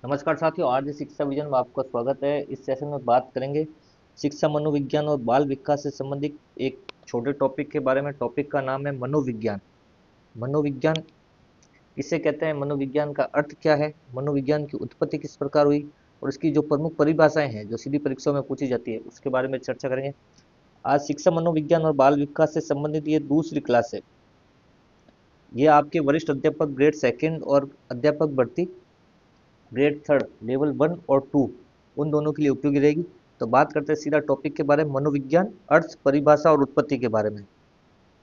नमस्कार साथियों, आज शिक्षा विजन में आपका स्वागत है। इस सेशन में बात करेंगे शिक्षा मनोविज्ञान और बाल विकास से संबंधित एक छोटे टॉपिक के बारे में। टॉपिक का नाम है मनोविज्ञान। मनोविज्ञान किसे कहते हैं, मनोविज्ञान का अर्थ क्या है, मनोविज्ञान की उत्पत्ति किस प्रकार हुई और इसकी जो प्रमुख परिभाषाएं हैं जो सीधी परीक्षाओं में पूछी जाती है उसके बारे में चर्चा करेंगे। आज शिक्षा मनोविज्ञान और बाल विकास से संबंधित ये दूसरी क्लास है। ये आपके वरिष्ठ अध्यापक ग्रेड सेकेंड और अध्यापक भर्ती ग्रेड थर्ड लेवल 1 और 2 उन दोनों के लिए उपयोगी रहेगी। तो बात करते हैं सीधा टॉपिक के बारे में, मनोविज्ञान अर्थ, परिभाषा और उत्पत्ति के बारे में।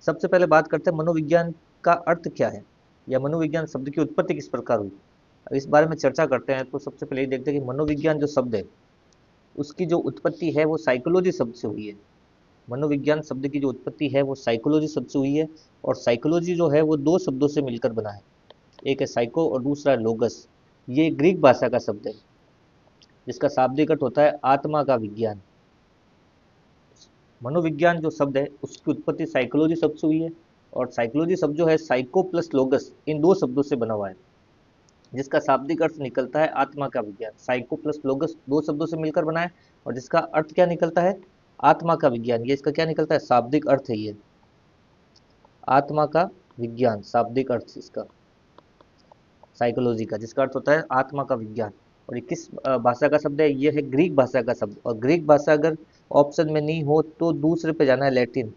सबसे पहले बात करते हैं मनोविज्ञान का अर्थ क्या है या मनोविज्ञान शब्द की उत्पत्ति किस प्रकार हुई। अब इस बारे में चर्चा करते हैं तो सबसे पहले ये देखते हैं कि मनोविज्ञान जो शब्द है उसकी जो उत्पत्ति है वो साइकोलॉजी शब्द से हुई है। मनोविज्ञान शब्द की जो उत्पत्ति है वो साइकोलॉजी शब्द से हुई है और साइकोलॉजी जो है वो दो शब्दों से मिलकर बना है। एक है साइको और दूसरा है लोगस। ये ग्रीक भाषा का शब्द है जिसका शाब्दिक अर्थ होता है आत्मा का विज्ञान। मनोविज्ञान जो शब्द है उसकी उत्पत्ति साइकोलॉजी शब्द से हुई है और साइकोलॉजी शब्द जो है साइको प्लस लोगस इन दो शब्दों से बना हुआ है जिसका शाब्दिक अर्थ निकलता है आत्मा का विज्ञान। साइको प्लस लोगस दो शब्दों से मिलकर बना है और जिसका अर्थ क्या निकलता है, आत्मा का विज्ञान। ये इसका क्या निकलता है, शाब्दिक अर्थ है ये आत्मा का विज्ञान। शाब्दिक अर्थ इसका साइकोलॉजी का जिसका अर्थ होता है आत्मा का विज्ञान। और ये किस भाषा का शब्द है, ये है ग्रीक भाषा का शब्द। और ग्रीक भाषा अगर ऑप्शन में नहीं हो तो दूसरे पे जाना है, लैटिन।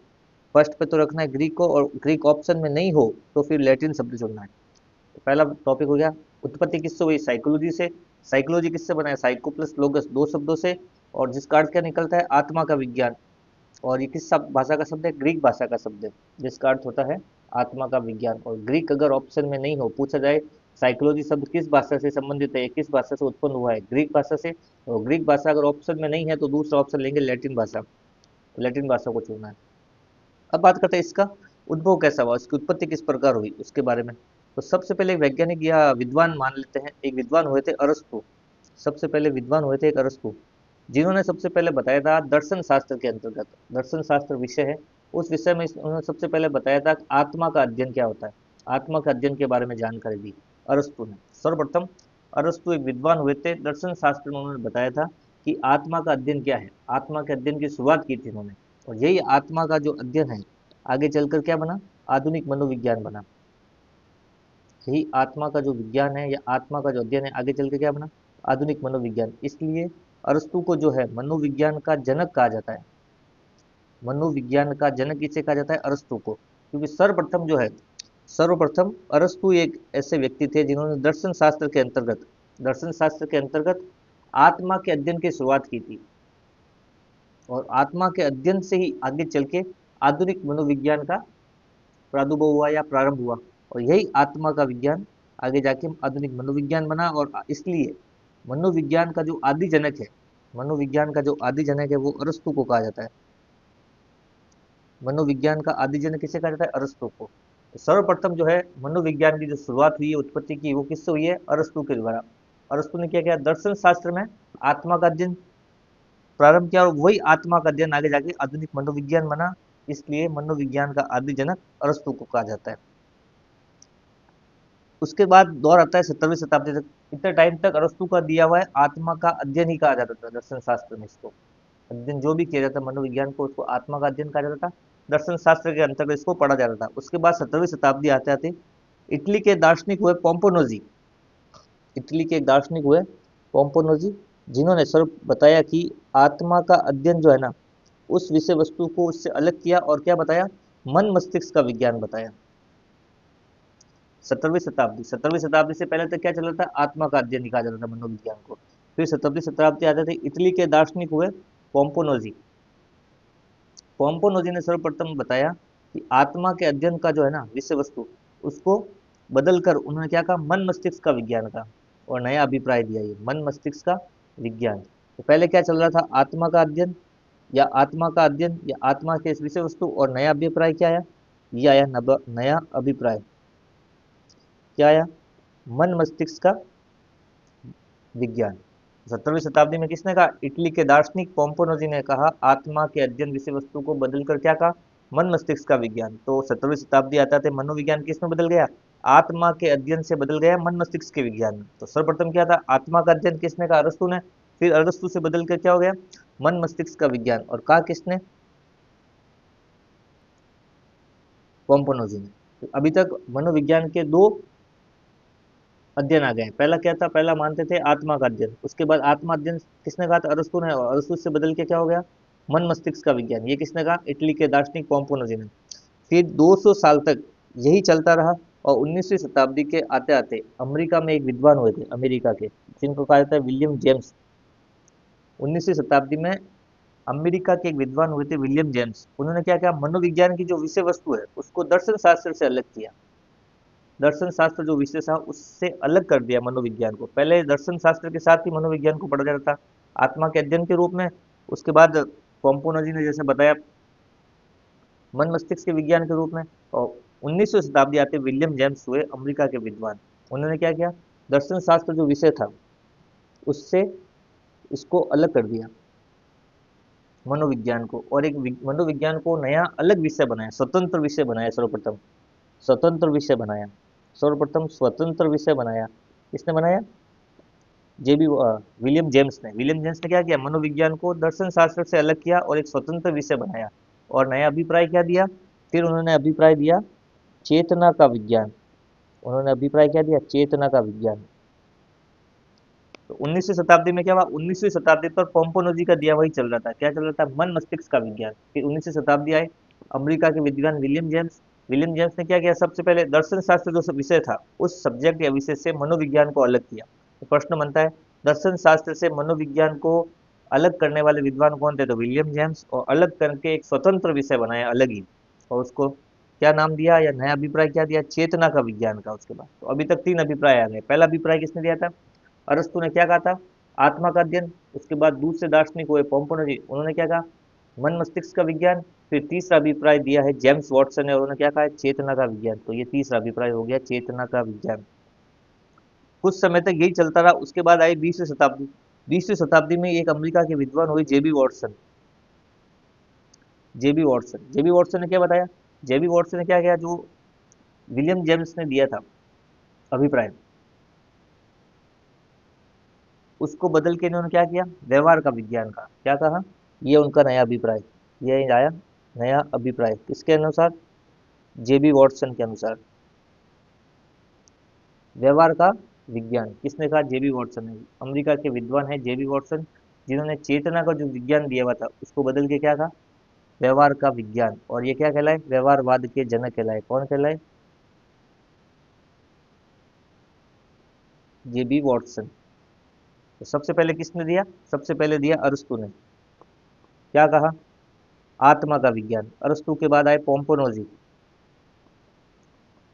फर्स्ट पे तो रखना है ग्रीक को और ग्रीक ऑप्शन में नहीं हो तो फिर लैटिन शब्द चुनना है। तो पहला टॉपिक हो गया, उत्पत्ति किससे हुई, साइकोलॉजी से। साइकोलॉजी किससे बना है, साइको प्लस लोगस दो शब्दों से और जिसका अर्थ क्या निकलता है, आत्मा का विज्ञान। और ये किस भाषा का शब्द है, ग्रीक भाषा का शब्द है जिसका अर्थ होता है आत्मा का विज्ञान। और ग्रीक अगर ऑप्शन में नहीं हो, पूछा जाए साइकोलॉजी शब्द किस भाषा से संबंधित है, किस भाषा से उत्पन्न हुआ है, ग्रीक भाषा से। और ग्रीक भाषा अगर ऑप्शन में नहीं है तो दूसरा ऑप्शन लेंगे लैटिन भाषा। तो लैटिन भाषा को चुनना है। अब बात करते हैं इसका उद्भव कैसा हुआ, इसकी उत्पत्ति किस प्रकार हुई उसके बारे में। तो सबसे पहले वैज्ञानिक या विद्वान मान लेते हैं, एक विद्वान हुए थे अरस्तु। सबसे पहले विद्वान हुए थे एक अरस्तु, जिन्होंने सबसे पहले बताया था दर्शन शास्त्र के अंतर्गत, दर्शन शास्त्र विषय है उस विषय में उन्होंने सबसे पहले बताया था कि आत्मा का अध्ययन क्या होता है। आत्मा का अध्ययन के बारे में जानकारी दी अरस्तु ने सर्वप्रथम। अरस्तु एक विद्वान हुए थे, दर्शन शास्त्र में उन्होंने बताया था कि आत्मा का अध्ययन क्या है। आत्मा के अध्ययन की शुरुआत की थी उन्होंने और यही आत्मा का जो अध्ययन है आगे चलकर क्या बना, आधुनिक मनोविज्ञान बना। यही आत्मा का जो विज्ञान है या आत्मा का जो अध्ययन है आगे चल के क्या बना, आधुनिक मनोविज्ञान। इसलिए अरस्तु को जो है मनोविज्ञान का जनक कहा जाता है। मनोविज्ञान का जनक इसे कहा जाता है अरस्तु को, क्योंकि सर्वप्रथम जो है, सर्वप्रथम अरस्तु एक ऐसे व्यक्ति थे जिन्होंने दर्शन शास्त्र के अंतर्गत आत्मा के अध्ययन की शुरुआत की थी। और आत्मा के अध्ययन से ही आगे चल के आधुनिक मनोविज्ञान का प्रादुर्भाव हुआ या प्रारंभ हुआ। और यही आत्मा का विज्ञान आगे जाके आधुनिक मनोविज्ञान बना। और इसलिए मनोविज्ञान का जो आदि जनक है, मनोविज्ञान का जो आदि जनक है वो अरस्तु को कहा जाता है। मनोविज्ञान का आदि जनक किसे कहा जाता है, अरस्तु को। तो सर्वप्रथम जो है मनोविज्ञान की जो शुरुआत हुई है, उत्पत्ति की, वो किससे हुई है, अरस्तु के द्वारा। अरस्तु ने क्या किया, दर्शन शास्त्र में आत्मा का अध्ययन प्रारंभ किया और वही आत्मा का अध्ययन आगे जाके आधुनिक मनोविज्ञान बना। इसलिए मनोविज्ञान का आदि जनक अरस्तु को कहा जाता है। उसके बाद दौर आता है 17वीं शताब्दी तक। इतने टाइम तक अरस्तु का दिया हुआ है आत्मा का अध्ययन ही कहा जाता था दर्शन शास्त्र में। इसको अध्ययन जो भी किया जाता मनोविज्ञान को उसको आत्मा का अध्ययन कहा जाता था। दर्शन शास्त्र के अंतर्गत इसको पढ़ा जाता था। उसके बाद 17वीं शताब्दी आते आते इटली के दार्शनिक हुए पोम्पोनोजी। इटली के एक दार्शनिक हुए पोम्पोनोजी, जिन्होंने सर्व बताया कि आत्मा का अध्ययन जो है ना, उस विषय वस्तु को उससे अलग किया और क्या बताया, मन मस्तिष्क का विज्ञान बताया। 17वीं शताब्दी से पहले तक क्या चल रहा था, आत्मा का अध्ययन कहा जाता था मनोविज्ञान को। फिर 17वीं शताब्दी आते थे, इटली के दार्शनिक हुए पोम्पोनोजी। पोम्पोनोजी ने सर्वप्रथम बताया कि आत्मा के अध्ययन का जो है ना विषय वस्तु, उसको बदलकर उन्होंने क्या कहा, मन मस्तिष्क का विज्ञान का, और नया अभिप्राय दिया ये मन मस्तिष्क का विज्ञान। तो पहले क्या चल रहा था, आत्मा का अध्ययन या आत्मा के इस विषय वस्तु, और नया अभिप्राय क्या आया, ये आया नया अभिप्राय क्या आया, मन मस्तिष्क का विज्ञान। 17वीं शताब्दी में किसने कहा, इटली के दार्शनिक पोम्पोनोजी ने कहा आत्मा के अध्ययन विषय वस्तु को बदलकर क्या कहा, मन मस्तिष्क का विज्ञान। तो 17वीं शताब्दी आता थे मनोविज्ञान किस में बदल गया, आत्मा के अध्ययन से बदल गया मन मस्तिष्क के विज्ञान में। तो सर्वप्रथम क्या था, आत्मा का अध्ययन किसने कहा, अरस्तु ने। फिर अरस्तु से बदल कर क्या हो गया, मन मस्तिष्क का विज्ञान, और कहा किसने, पोम्पोनोजी ने। तो अभी तक मनोविज्ञान के दो अध्ययन आ गए हैं। पहला क्या था, पहला मानते थे आत्मा का अध्ययन, उसके बाद आत्मा अध्ययन किसने कहा था, अरस्तु ने, और अरस्तु से बदल के क्या हो गया, मन मस्तिष्क का विज्ञान, ये किसने कहा, इटली के दार्शनिक पोम्पोनोजी ने। फिर 200 साल तक यही चलता रहा, और 19वीं शताब्दी के आते आते अमेरिका में एक विद्वान हुए थे, अमेरिका के, जिनको कहा जाता है विलियम जेम्स। 19वीं शताब्दी में अमेरिका के एक विद्वान हुए थे विलियम जेम्स। उन्होंने क्या किया, मनोविज्ञान की जो विषय वस्तु है उसको दर्शन शास्त्र से अलग किया। दर्शन शास्त्र जो विषय था उससे अलग कर दिया मनोविज्ञान को। पहले दर्शन शास्त्र के साथ ही मनोविज्ञान को पढ़ा जाता था आत्मा के अध्ययन के रूप में। उसके बाद पोम्पोनोजी ने जैसे बताया मन मस्तिष्क के विज्ञान के रूप में। और 19वीं शताब्दी आते विलियम जेम्स हुए अमेरिका के विद्वान। उन्होंने क्या किया, दर्शन शास्त्र जो विषय था उससे इसको अलग कर दिया मनोविज्ञान को, और एक मनोविज्ञान को नया अलग विषय बनाया, स्वतंत्र विषय बनाया। सर्वप्रथम स्वतंत्र विषय बनाया, सर्वप्रथम स्वतंत्र विषय बनाया। किसने बनाया, जेबी विलियम जेम्स ने। विलियम जेम्स ने क्या किया, मनोविज्ञान को दर्शन शास्त्र से अलग किया और एक स्वतंत्र विषय बनाया, और नया अभिप्राय क्या दिया, फिर उन्होंने अभिप्राय दिया चेतना का विज्ञान। उन्होंने अभिप्राय क्या दिया, चेतना का विज्ञान। तो 19वीं शताब्दी में क्या हुआ, 19वीं शताब्दी पर पोम्पोनोजी का दिया वही चल रहा था। क्या चल रहा था, मन मस्तिष्क का विज्ञान। फिर 19वीं शताब्दी आए, अमेरिका के विद्वान विलियम जेम्स। विलियम जेम्स ने क्या किया, सबसे पहले दर्शन शास्त्र जो विषय था उस सब्जेक्ट या विषय से मनोविज्ञान को अलग किया। तो प्रश्न बनता है, दर्शन शास्त्र से मनोविज्ञान को अलग करने वाले विद्वान कौन थे, तो विलियम जेम्स। और अलग करके एक स्वतंत्र विषय बनाया अलग ही, और उसको क्या नाम दिया, या नया अभिप्राय क्या दिया, चेतना का विज्ञान का। उसके बाद तो अभी तक 3 अभिप्राय आ गए। पहला अभिप्राय किसने दिया था, अरस्तु ने। क्या कहा था, आत्मा का अध्ययन। उसके बाद दूसरे दार्शनिक हुए पोम्पोनोजी, उन्होंने क्या कहा, मन मस्तिष्क का विज्ञान। फिर तीसरा अभिप्राय दिया है जेम्स वॉटसन ने, उन्होंने क्या कहा है, चेतना का विज्ञान। तो ये तीसरा अभिप्राय हो गया, चेतना का विज्ञान। कुछ समय तक यही चलता रहा। उसके बाद आई 20वीं शताब्दी। 20वीं शताब्दी में एक अमेरिका के विद्वान हुए जेबी वॉटसन। जेबी वॉटसन ने क्या बताया, जेबी वॉटसन ने क्या किया, जो विलियम जेम्स ने दिया था अभिप्राय, उसको बदल के इन्होंने क्या किया, व्यवहार का विज्ञान का। क्या कहा, ये उनका नया अभिप्राय, ये आया नया अभिप्राय किसके अनुसार, जेबी वॉटसन के अनुसार, व्यवहार का विज्ञान। किसने कहा, जेबी वॉटसन ने। अमेरिका के विद्वान है जेबी वॉटसन, जिन्होंने चेतना का जो विज्ञान दिया हुआ था उसको बदल के क्या कहा, व्यवहार का विज्ञान। और ये क्या कहलाए, व्यवहारवाद के जनक कहलाए। कौन कहलाए, जेबी वॉटसन। तो सबसे पहले किसने दिया, सबसे पहले दिया अरस्तु ने। क्या कहा, आत्मा का विज्ञान। अरस्तु के बाद आए पोम्पोनोजी।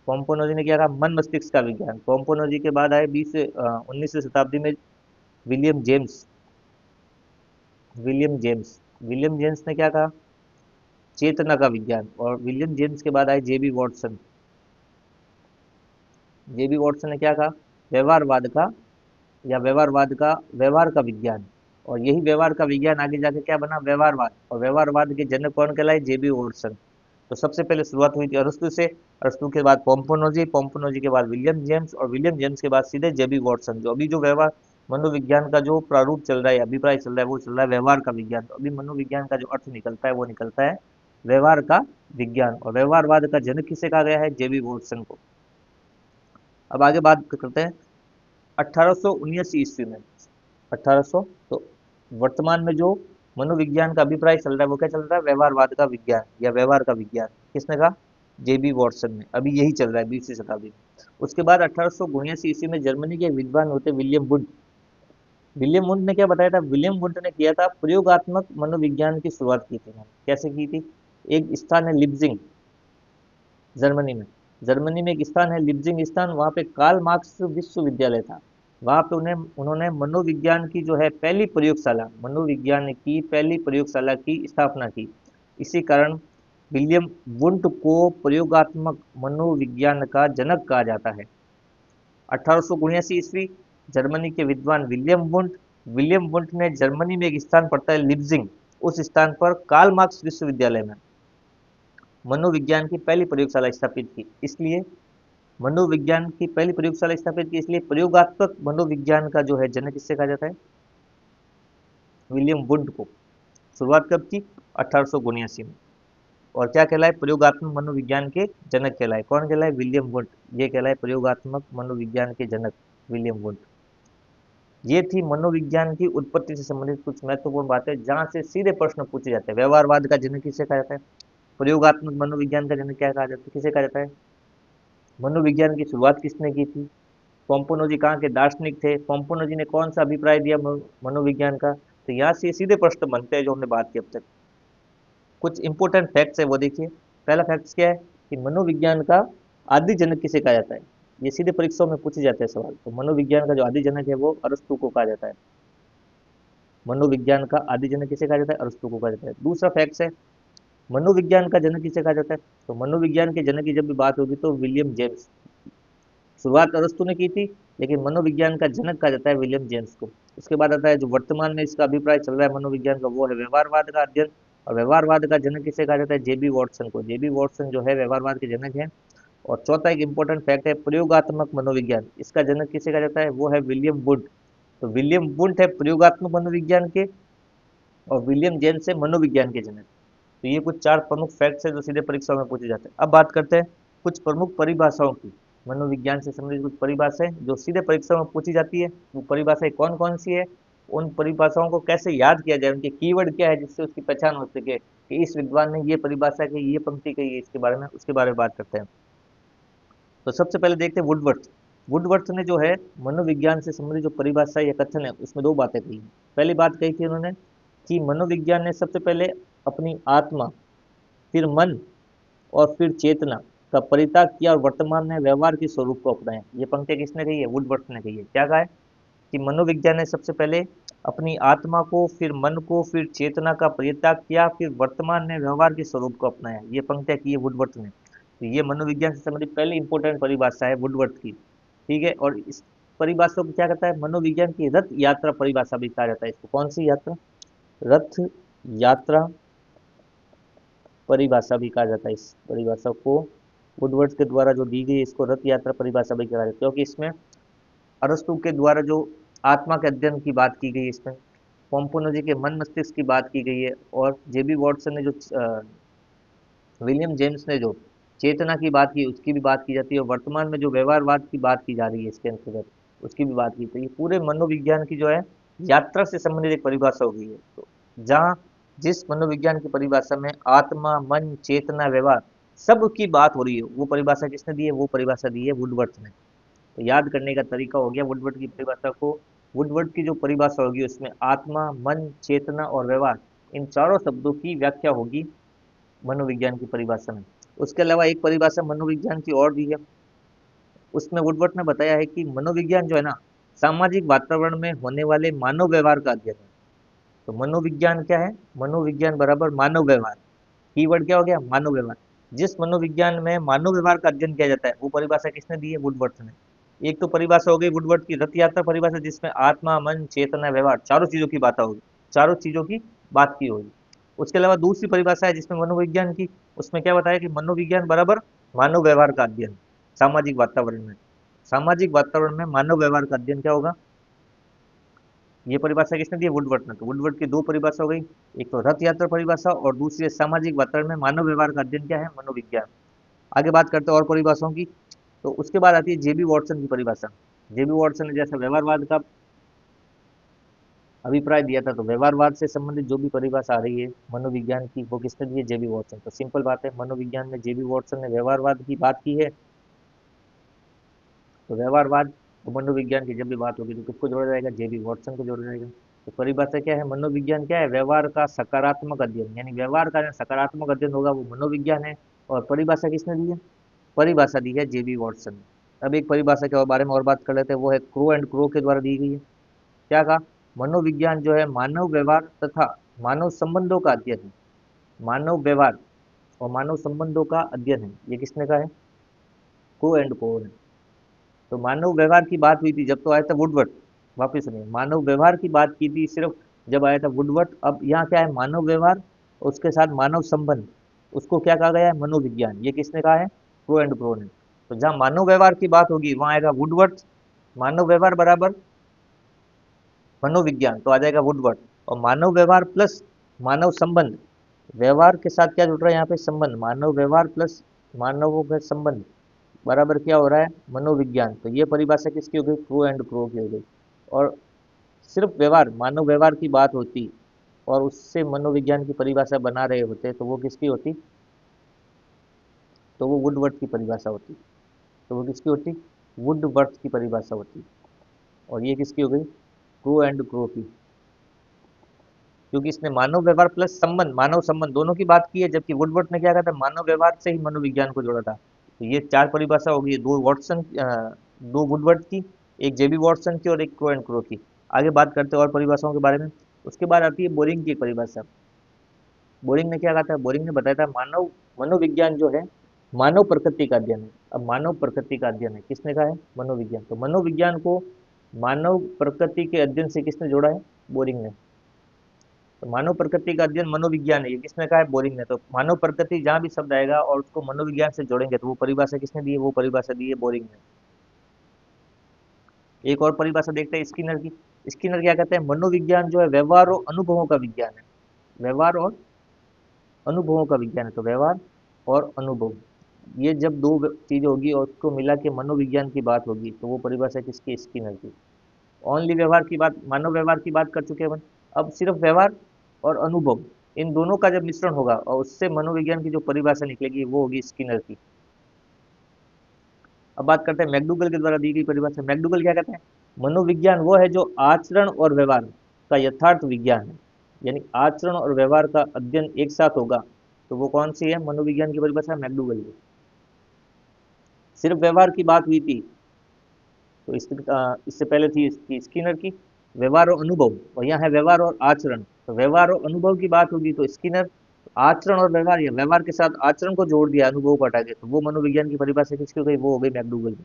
पोम्पोनोजी ने क्या कहा, मन मस्तिष्क का विज्ञान। पोम्पोनोजी के बाद आए 19वीं शताब्दी में William James. William James William James ने क्या कहा, चेतना का विज्ञान। और विलियम जेम्स के बाद आए जेबी वॉटसन। जेबी वॉटसन ने क्या कहा, व्यवहारवाद का, या व्यवहार का विज्ञान। और यही व्यवहार का विज्ञान आगे जाके क्या बना, व्यवहारवाद। और व्यवहारवाद के जनक कौन कहलाए, जेबी वॉटसन। तो सबसे पहले शुरुआत हुई थी अरस्तु से। अरस्तु के बाद पोम्पोनोजी, पोम्पोनोजी के बाद विलियम जेम्स, और विलियम जेम्स के बाद सीधे जेबी वॉटसन। जो अभी जो व्यवहार मनोविज्ञान का जो प्रारूप चल रहा है, अभिप्राय चल रहा है, वो चल रहा है व्यवहार का विज्ञान। तो अभी मनोविज्ञान का जो अर्थ निकलता है वो निकलता है व्यवहार का विज्ञान। और व्यवहारवाद का जनक किसे कहा गया है, जेबी वॉटसन को। अब आगे बात करते हैं 1879 ईस्वी में। 1800, तो वर्तमान में जो मनोविज्ञान का अभिप्राय चल रहा है वो क्या चल रहा है, व्यवहारवाद का विज्ञान या व्यवहार का विज्ञान। किसने कहा, जेबी वॉटसन ने। अभी यही चल रहा है 20वीं शताब्दी में। उसके बाद 1879 ईस्वी में जर्मनी के एक विद्वान होते विलियम वुंट। विलियम वुंट ने क्या बताया था, विलियम वुंट ने किया था प्रयोगात्मक मनोविज्ञान की शुरुआत की थी। कैसे की थी, एक स्थान है लिप्जिंग, जर्मनी में। जर्मनी में एक स्थान है लिप्जिंग स्थान, वहाँ पे कार्ल मार्क्स विश्वविद्यालय था। वहाँ पे उन्होंने मनोविज्ञान की जो है पहली प्रयोगशाला, मनोविज्ञान की पहली प्रयोगशाला की स्थापना की। इसी कारण विलियम वुंट को प्रयोगात्मक मनोविज्ञान का जनक कहा जाता है। 1879 ईस्वी, जर्मनी के विद्वान विलियम वुंट ने जर्मनी में एक स्थान पड़ता है लिप्जिंग, उस स्थान पर कार्ल मार्क्स विश्वविद्यालय में मनोविज्ञान की पहली प्रयोगशाला स्थापित की। इसलिए मनोविज्ञान की पहली प्रयोगशाला स्थापित की, इसलिए प्रयोगात्मक मनोविज्ञान का जो है जनक किससे कहा जाता है? विलियम वुंड को। शुरुआत कब की? 1879 में। और क्या कहलाए? प्रयोगात्मक मनोविज्ञान के जनक कहलाए। कौन कहलाए? William wound. ये कहलाए प्रयोगात्मक मनोविज्ञान के जनक, विलियम वुंड। ये थी मनोविज्ञान की उत्पत्ति से संबंधित कुछ महत्वपूर्ण बातें जहां से सीधे प्रश्न पूछे जाते हैं। व्यवहारवाद का जनक किसे कहा जाता है? प्रयोगात्मक मनोविज्ञान का जनक क्या कहा जाता है, किसे कहा जाता है? मनोविज्ञान की शुरुआत किसने की थी? पोम्पोनोजी कहाँ के दार्शनिक थे? पोम्पोनोजी ने कौन सा अभिप्राय दिया मनोविज्ञान का? तो यहाँ से सीधे प्रश्न बनते हैं जो हमने बात की अब तक। कुछ इंपॉर्टेंट फैक्ट्स है वो देखिए। पहला फैक्ट क्या है कि मनोविज्ञान का आदि जनक किसे कहा जाता है? ये सीधे परीक्षाओं में पूछे जाते हैं सवाल। तो मनोविज्ञान का जो आदि जनक है वो अरस्तु को कहा जाता है। मनोविज्ञान का आदि जनक किसे कहा जाता है? अरस्तु को कहा जाता है। दूसरा फैक्ट है, मनोविज्ञान का जनक किसे कहा जाता है? तो मनोविज्ञान के जनक की जब भी बात होगी तो विलियम जेम्स। शुरुआत अरस्तु ने की थी, लेकिन मनोविज्ञान का जनक कहा जाता है विलियम जेम्स को। उसके बाद आता है जो वर्तमान में इसका अभिप्राय चल रहा है मनोविज्ञान का, वो है व्यवहारवाद का अध्ययन। और व्यवहारवाद का जनक किसे कहा जाता है? जेबी वॉटसन को। जेबी वॉटसन जो है व्यवहारवाद के जनक है। और चौथा एक इंपॉर्टेंट फैक्ट है, प्रयोगात्मक मनोविज्ञान, इसका जनक किसे कहा जाता है? वो है विलियम वुड। तो विलियम वुड है प्रयोगात्मक मनोविज्ञान के, और विलियम जेम्स है मनोविज्ञान के जनक। तो ये कुछ चार प्रमुख फैक्ट्स है जो सीधे परीक्षा में पूछे जाते हैं। अब बात करते हैं कुछ प्रमुख परिभाषाओं की। मनोविज्ञान से संबंधित कुछ परिभाषाएं जो सीधे परीक्षा में पूछी जाती है, वो परिभाषाएं कौन कौन सी है, उन परिभाषाओं को कैसे याद किया जाए, उनके कीवर्ड क्या है जिससे उसकी पहचान हो सके कि इस विद्वान ने ये परिभाषा की, ये पंक्ति कही है इसके बारे में, उसके बारे में बात करते हैं। तो सबसे पहले देखते हैं वुडवर्थ। वुडवर्थ ने जो है मनोविज्ञान से संबंधित जो परिभाषा या कथन है उसमें दो बातें कही। पहली बात कही थी उन्होंने कि मनोविज्ञान ने सबसे पहले अपनी आत्मा, फिर मन और फिर चेतना का परित्याग किया और वर्तमान में व्यवहार के स्वरूप को अपनाया। ये पंक्ति किसने कही है? वुडवर्थ ने कही है। क्या कहा है कि मनोविज्ञान ने सबसे पहले अपनी आत्मा को, फिर मन को, फिर चेतना का परित्याग किया, फिर वर्तमान में व्यवहार के स्वरूप को अपनाया। ये पंक्तियां की है वुडवर्थ ने। तो ये मनोविज्ञान से संबंधित पहली इंपॉर्टेंट परिभाषा है वुडवर्थ की। ठीक है। और इस परिभाषा को क्या कहता है? मनोविज्ञान की रथ यात्रा परिभाषा भी कहा जाता है इसको। कौन सी यात्रा? रथ यात्रा परिभाषा भी कहा जाता है। इस परिभाषा को वुडवर्थ के द्वारा जो दी गई इसको रथ यात्रा परिभाषा भी कहा जाता है, क्योंकि इसमें अरस्तु के द्वारा जो आत्मा के अध्ययन की बात की गई है, इसमें पोम्पोनोजी के मन मस्तिष्क की बात की गई है, और जेबी वॉटसन ने जो विलियम जेम्स ने जो चेतना की बात की उसकी भी बात की जाती है, और वर्तमान में जो व्यवहारवाद की बात की जा रही है इसके अंतर्गत उसकी भी बात की। तो ये पूरे मनोविज्ञान की जो है यात्रा से संबंधित एक परिभाषा हो गई है। तो जहाँ जिस मनोविज्ञान की परिभाषा में आत्मा, मन, चेतना, व्यवहार सब की बात हो रही है, वो परिभाषा किसने दी है? वो परिभाषा दी है वुडवर्थ ने। तो याद करने का तरीका हो गया वुडवर्थ की परिभाषा को। वुडवर्थ की जो परिभाषा होगी उसमें आत्मा, मन, चेतना और व्यवहार, इन चारों शब्दों की व्याख्या होगी मनोविज्ञान की परिभाषा में। उसके अलावा एक परिभाषा मनोविज्ञान की और दी है, उसमें वुडवर्थ ने बताया है कि मनोविज्ञान जो है ना, सामाजिक वातावरण में होने वाले मानव व्यवहार का अध्ययन है। तो मनोविज्ञान क्या है? मनोविज्ञान बराबर मानव व्यवहार। कीवर्ड क्या हो गया? मानव व्यवहार। जिस मनोविज्ञान में मानव व्यवहार का अध्ययन किया जाता है वो परिभाषा किसने दी है? वुडवर्थ ने। एक तो परिभाषा हो गई वुडवर्थ की रथ यात्रा परिभाषा, जिसमें आत्मा, मन, चेतना, व्यवहार चारों चीजों की बात होगी, चारों चीजों की बात की होगी। उसके अलावा दूसरी परिभाषा है जिसमें मनोविज्ञान की, उसमें क्या बताया कि मनोविज्ञान बराबर मानव व्यवहार का अध्ययन सामाजिक वातावरण में। सामाजिक वातावरण में मानव व्यवहार का अध्ययन क्या होगा? ये परिभाषा किसने दी है? वुडवर्थ ने। तो वुडवर्थ की दो परिभाषा हो गई, एक तो रथ यात्रा परिभाषा और दूसरी है सामाजिक वातावरण में मानव व्यवहार का अध्ययन क्या है? मनोविज्ञान। आगे बात करते हैं और परिभाषाओं की। तो उसके बाद आती है जेबी वॉटसन की परिभाषा। जेबी वॉटसन ने जैसा व्यवहारवाद का अभिप्राय दिया था, तो व्यवहारवाद से संबंधित जो भी परिभाषा आ रही है मनोविज्ञान की वो किसने दी है? जेबी वॉटसन। तो सिंपल बात है, मनोविज्ञान में जेबी वॉटसन ने व्यवहारवाद की बात की है। तो व्यवहारवाद और मनोविज्ञान की जब भी बात होगी तो किसको जोड़ा जाएगा? जेबी वॉटसन को जोड़ा जाएगा। तो परिभाषा क्या है? मनोविज्ञान क्या है? व्यवहार का सकारात्मक अध्ययन, यानी व्यवहार का जो सकारात्मक अध्ययन होगा वो मनोविज्ञान है। और परिभाषा किसने दी है? परिभाषा दी है जेबी वॉटसन ने। अब एक परिभाषा के बारे में और बात कर लेते हैं, वो है क्रो एंड क्रो के द्वारा दी गई है। क्या कहा? मनोविज्ञान जो है मानव व्यवहार तथा मानव संबंधों का अध्ययन है। मानव व्यवहार और मानव संबंधों का अध्ययन है, ये किसने कहा है? क्रो एंड क्रो ने। तो मानव व्यवहार की बात हुई थी जब तो आया था वुडवर्थ। वापिस सुनिए, मानव व्यवहार की बात की थी सिर्फ जब आया था वुडवर्थ। अब यहाँ क्या है? मानव व्यवहार, उसके साथ मानव संबंध, उसको क्या कहा गया है? मनोविज्ञान। ये किसने कहा है? क्रो एंड क्रो ने। तो जहां मानव व्यवहार की बात होगी वहां आएगा वुडवर्थ। मानव व्यवहार बराबर मनोविज्ञान, तो आ जाएगा वुडवर्थ। और मानव व्यवहार प्लस मानव संबंध, व्यवहार के साथ क्या जुड़ रहा है यहाँ पे, संबंध। मानव व्यवहार प्लस मानवों का संबंध बराबर क्या हो रहा है, मनोविज्ञान। तो ये परिभाषा किसकी हो गई, क्रो एंड क्रो की हो गई। और सिर्फ व्यवहार, मानव व्यवहार की बात होती और उससे मनोविज्ञान की परिभाषा बना रहे होते तो वो किसकी होती, तो वो वुडवर्थ की परिभाषा होती। तो वो किसकी होती, वुडवर्थ की परिभाषा होती। और ये किसकी हो गई, क्रो एंड क्रो की, क्योंकि इसने मानव व्यवहार प्लस संबंध, मानव संबंध दोनों की बात की है, जबकि वुडवर्थ ने क्या कहा था, मानव व्यवहार से ही मनोविज्ञान को जोड़ा था। तो ये चार परिभाषा होगी, दो वॉटसन, दो वुडवर्थ की, एक जेबी वॉटसन की और एक क्रो एंड क्रो की। आगे बात करते हैं और परिभाषाओं के बारे में। उसके बाद आती है बोरिंग की एक परिभाषा। बोरिंग ने क्या कहा था, बोरिंग ने बताया था मानव मनोविज्ञान जो है मानव प्रकृति का अध्ययन है। अब मानव प्रकृति का अध्ययन है, किसने कहा है, मनोविज्ञान। तो मनोविज्ञान को मानव प्रकृति के अध्ययन से किसने जोड़ा है, बोरिंग ने। तो मानव प्रकृति का अध्ययन मनोविज्ञान है, ये किसने कहा है, बोरिंग ने। तो मानव प्रकृति जहां भी शब्द आएगा और उसको मनोविज्ञान से जोड़ेंगे तो वो परिभाषा किसने दी है, वो परिभाषा दी है बोरिंग ने। एक और परिभाषा देखते हैं स्किनर की। स्किनर क्या कहते हैं, मनोविज्ञान जो है व्यवहार और अनुभवों का विज्ञान है। व्यवहार और अनुभवों का विज्ञान है। तो व्यवहार और अनुभव, ये जब दो चीज होगी और उसको मिला के मनोविज्ञान की बात होगी तो वो परिभाषा किसकी, स्किनर की। ओनली व्यवहार की बात, मानव व्यवहार की बात कर चुके हैं अपन। अब सिर्फ व्यवहार और अनुभव, इन दोनों का जब मिश्रण होगा और उससे मनोविज्ञान की जो परिभाषा निकलेगी वो होगी स्किनर की। अब बात करते हैं मैकडूगल के द्वारा दी गई परिभाषा। मैकडूगल क्या कहते हैं, मनोविज्ञान वो है जो आचरण और व्यवहार का यथार्थ विज्ञान है। यानी आचरण और व्यवहार का अध्ययन एक साथ होगा तो वो कौन सी है, मनोविज्ञान की परिभाषा मैकडूगल की। सिर्फ व्यवहार की बात हुई थी तो इससे पहले थी इसकी स्किनर की व्यवहार और अनुभव, और यहाँ है व्यवहार और आचरण। तो व्यवहार और अनुभव की बात होगी तो स्किनर। आचरण और व्यवहार, या व्यवहार के साथ आचरण को जोड़ दिया, अनुभव को हटा के, तो वो मनोविज्ञान की परिभाषा किसकी हो गई, वो हो गई मैकडूगल की।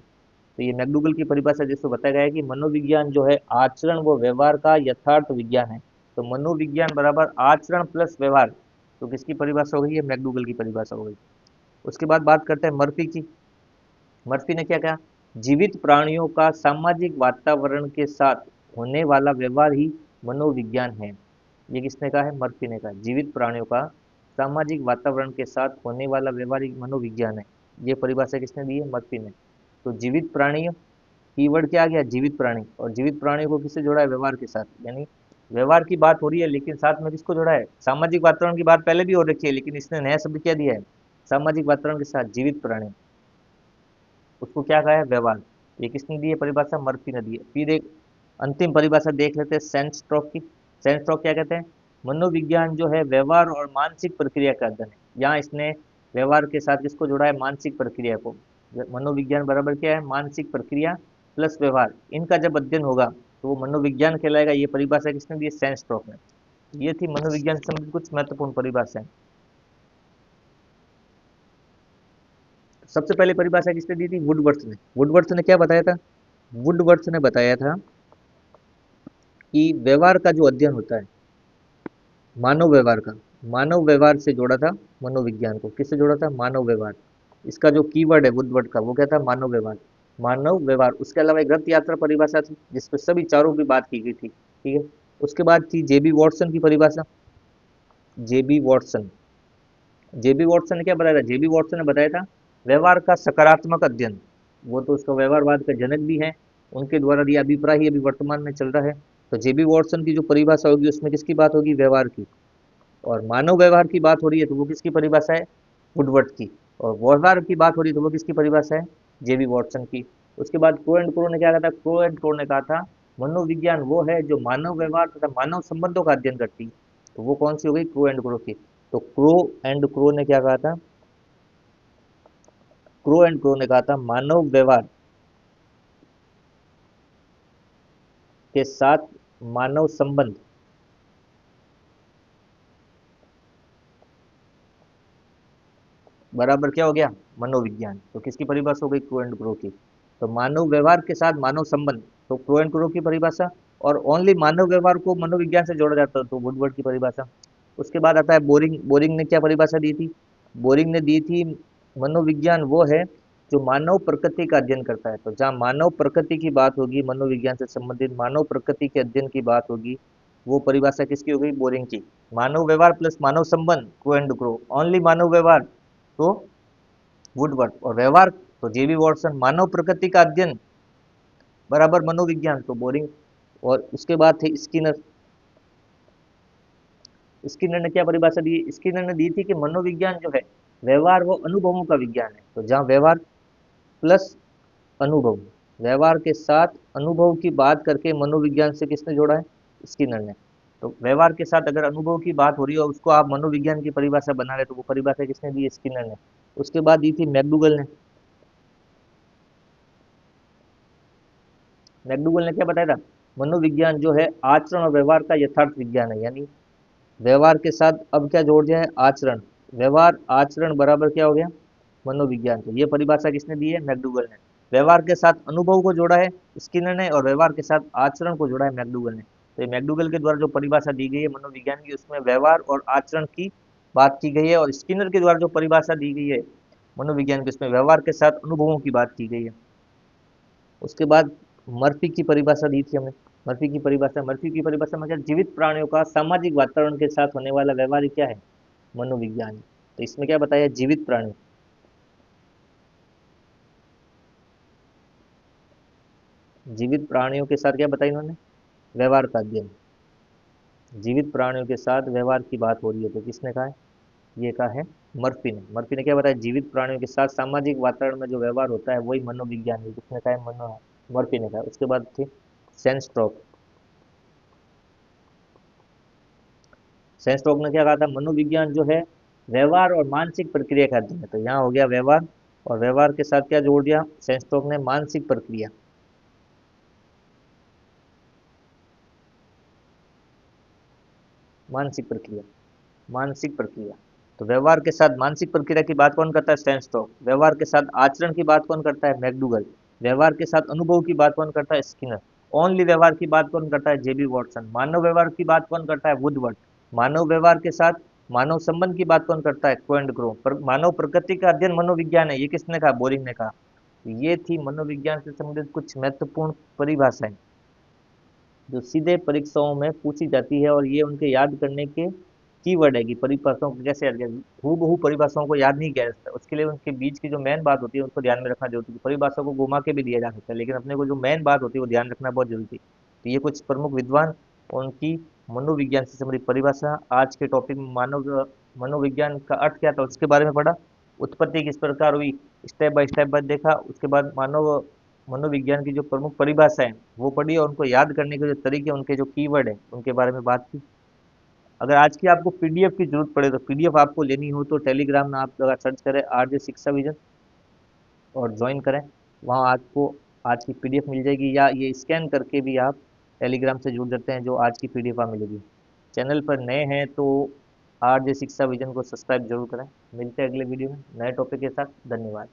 तो ये मैकडूगल की परिभाषा जिसको बताया गया है कि मनोविज्ञान जो है आचरण व व्यवहार का यथार्थ विज्ञान है। तो मनोविज्ञान बराबर आचरण प्लस व्यवहार, तो किसकी परिभाषा हो गई, ये मैकडूगल की परिभाषा हो गई। उसके बाद बात करते हैं मर्फी की। मर्फी ने क्या कहा, जीवित प्राणियों का सामाजिक वातावरण के साथ होने वाला व्यवहार ही मनोविज्ञान है। ये किसने कहा है, मर्फी ने कहा। जीवित प्राणियों का सामाजिक वातावरण के साथ होने वाला व्यवहार ही मनोविज्ञान है। ये परिभाषा किसने दी है, मर्फी ने। तो जीवित प्राणी, कीवर्ड क्या आ गया, जीवित प्राणी। और जीवित प्राणी को किससे जोड़ा है, व्यवहार के साथ। यानी व्यवहार की बात हो रही है लेकिन साथ में किसको जोड़ा है, सामाजिक वातावरण की बात पहले भी हो रखी है लेकिन इसने नया शब्द क्या दिया है, सामाजिक वातावरण के साथ जीवित प्राणी, उसको क्या कहा है, व्यवहार। ये किसने दी है परिभाषा, मर्फी ने दी है। फिर एक अंतिम परिभाषा देख लेते हैं सेंस्ट्रोक की। सेंस्ट्रोक क्या कहते हैं, मनोविज्ञान जो है व्यवहार और मानसिक प्रक्रिया का अध्ययन है। यहाँ इसने व्यवहार के साथ किसको जोड़ा है, मानसिक प्रक्रिया को। मनोविज्ञान बराबर क्या है, मानसिक प्रक्रिया प्लस व्यवहार, इनका जब अध्ययन होगा तो वो मनोविज्ञान कहलाएगा। ये परिभाषा किसने दी है, सेंस्ट्रोक ने। ये थी मनोविज्ञान से संबंधित कुछ महत्वपूर्ण परिभाषाएं। सबसे पहले परिभाषा किसने दी थी, वुडवर्थ ने। वुडवर्थ ने क्या बताया था, वुडवर्थ ने बताया था कि व्यवहार का जो अध्ययन होता है, मानव व्यवहार का, मानव व्यवहार से जोड़ा था मनोविज्ञान को। किससे जोड़ा था, मानव व्यवहार। इसका जो कीवर्ड है वुडवर्थ का वो क्या था, मानव व्यवहार। मानव व्यवहार। उसके अलावा एक रथ यात्रा परिभाषा थी जिसपे सभी चारों की बात की गई थी, ठीक है। उसके बाद थी जेबी वॉटसन की परिभाषा। जेबी वॉटसन, जेबी वॉटसन ने क्या बताया था, जेबी वॉटसन ने बताया था व्यवहार का सकारात्मक अध्ययन। वो तो उसका व्यवहारवाद का जनक भी है, उनके द्वारा दिया अभिप्राय ही अभी वर्तमान में चल रहा है। तो जेबी वॉटसन की जो परिभाषा होगी उसमें किसकी बात होगी, व्यवहार की। और मानव व्यवहार की बात हो रही है तो वो किसकी परिभाषा है, वुडवर्थ की। और व्यवहार की बात हो रही है तो वो किसकी परिभाषा है, जेबी वॉटसन की। उसके बाद क्रो एंड क्रो ने क्या कहा था, क्रो एंड क्रो ने कहा था मनोविज्ञान वो है जो मानव व्यवहार तथा मानव संबंधों का अध्ययन करती है। तो वो कौन सी हो गई, क्रो एंड क्रो की। तो क्रो एंड क्रो ने क्या कहा था, क्रो एंड क्रो ने कहा था मानव व्यवहार के साथ मानव संबंध बराबर क्या हो गया, मनोविज्ञान। तो किसकी परिभाषा हो गई, क्रो एंड क्रो की। तो मानव व्यवहार के साथ मानव संबंध, तो क्रो एंड क्रो की परिभाषा। और ओनली मानव व्यवहार को मनोविज्ञान से जोड़ा जाता है तो वुडवर्ड की परिभाषा। उसके बाद आता है बोरिंग। बोरिंग ने क्या परिभाषा दी थी, बोरिंग ने दी थी मनोविज्ञान वो है जो मानव प्रकृति का अध्ययन करता है। तो जहाँ मानव प्रकृति की बात होगी, मनोविज्ञान से संबंधित मानव प्रकृति के अध्ययन की बात होगी, वो परिभाषा किसकी हो गई? बोरिंग की। मानव व्यवहार प्लस मानव संबंध, को एंड ग्रो, ओनली मानव व्यवहार तो वुडवर्ड, और व्यवहार तो जेबी वॉटसन। मानव प्रकृति का अध्ययन बराबर मनोविज्ञान तो बोरिंग। और उसके बाद थे स्किनर। स्किनर ने क्या परिभाषा दी? स्किनर ने दी थी कि मनोविज्ञान जो है व्यवहार व अनुभवों का विज्ञान है। तो जहाँ व्यवहार प्लस अनुभव, व्यवहार के साथ अनुभव की बात करके मनोविज्ञान से किसने जोड़ा है? स्किनर ने। तो व्यवहार के साथ अगर अनुभव की बात हो रही है और उसको आप मनोविज्ञान की परिभाषा बना रहे, तो वो परिभाषा किसने दी? स्किनर ने। उसके बाद दी थी मैकडूगल ने। मैकडूगल ने क्या बताया था? मनोविज्ञान जो है आचरण और व्यवहार का यथार्थ विज्ञान है। यानी व्यवहार के साथ अब क्या जोड़ दिया है? आचरण। व्यवहार आचरण बराबर क्या हो गया? मनोविज्ञान। तो ये परिभाषा किसने दी है? मैकडूगल ने। व्यवहार के साथ अनुभव को जोड़ा है स्किनर ने, और व्यवहार के साथ आचरण को जोड़ा है मैकडूगल ने। तो ये मैकडूगल के द्वारा जो परिभाषा दी गई है मनोविज्ञान की, उसमें व्यवहार और आचरण की बात की गई है, और स्किनर के द्वारा जो परिभाषा दी गई है मनोविज्ञान की, उसमें व्यवहार के साथ अनुभवों की बात की गई है। उसके बाद मर्फी की परिभाषा दी थी हमने। मर्फी की परिभाषा में क्या? जीवित प्राणियों का सामाजिक वातावरण के साथ होने वाला व्यवहार क्या है? मनोविज्ञान। तो इसमें क्या बताया? जीवित प्राणी, जीवित प्राणियों के साथ क्या बताया इन्होंने? व्यवहार का अध्ययन। जीवित प्राणियों के साथ व्यवहार की बात हो रही है, तो किसने कहा है? ये कहा है मर्फी ने। मर्फी ने क्या बताया? जीवित प्राणियों के साथ सामाजिक वातावरण में जो व्यवहार होता है वही मनोविज्ञान है। किसने कहा है? मर्फी ने कहा। उसके बाद थी सेंस्ट्रोक। सेंस्ट्रोक ने क्या कहा था? मनोविज्ञान जो है व्यवहार और मानसिक प्रक्रिया का अध्ययन है। तो यहाँ हो गया व्यवहार, और व्यवहार के साथ क्या जोड़ दिया सेंस्ट्रोक ने? मानसिक प्रक्रिया। मानसिक प्रक्रिया, मानसिक प्रक्रिया। तो व्यवहार के साथ मानसिक प्रक्रिया की बात कौन करता है? स्टैनस्टॉक। व्यवहार के साथ आचरण की बात कौन करता है? मैकडूगल। व्यवहार के साथ अनुभव की बात कौन करता है? स्किनर। ओनली व्यवहार की बात कौन करता है? जेबी वॉटसन। मानव व्यवहार की बात कौन करता है? वुडवर्ड। मानव व्यवहार के साथ मानव संबंध की बात कौन करता है? को एंड ग्रो। पर मानव प्रकृति का अध्ययन मनोविज्ञान है, ये किसने कहा? बोरिंग ने कहा। तो ये थी मनोविज्ञान से संबंधित कुछ महत्वपूर्ण परिभाषाएं जो सीधे परीक्षाओं में पूछी जाती है, और ये उनके याद करने के कीवर्ड है कि परिभाषाओं को कैसे याद किया। हूबहू परिभाषाओं को याद नहीं किया जा सकता, उसके लिए उनके बीच की जो मेन बात होती है उसको ध्यान में रखना जरूरी है। परिभाषा को घुमा के भी दिया जा सकता है, लेकिन अपने को जो मेन बात होती है वो ध्यान रखना बहुत जरूरी है। तो ये कुछ प्रमुख विद्वान और उनकी मनोविज्ञान से संबंधित परिभाषा। आज के टॉपिक में मनोविज्ञान का अर्थ क्या था उसके बारे में पढ़ा, उत्पत्ति किस प्रकार हुई, स्टेप बाय देखा। उसके बाद मानव मनोविज्ञान की जो प्रमुख परिभाषा है वो पढ़ी, और उनको याद करने के जो तरीके, उनके जो कीवर्ड है उनके बारे में बात की। अगर आज की आपको पीडीएफ की जरूरत पड़े, तो पीडीएफ आपको लेनी हो तो टेलीग्राम में आप अगर सर्च करें आरजे शिक्षा विजन और ज्वाइन करें, वहाँ आपको आज की पीडीएफ मिल जाएगी, या ये स्कैन करके भी आप टेलीग्राम से जुड़ सकते हैं, जो आज की पीडीएफ आप मिलेगी। चैनल पर नए हैं तो आरजे शिक्षा विजन को सब्सक्राइब जरूर करें। मिलते हैं अगले वीडियो में नए टॉपिक के साथ। धन्यवाद।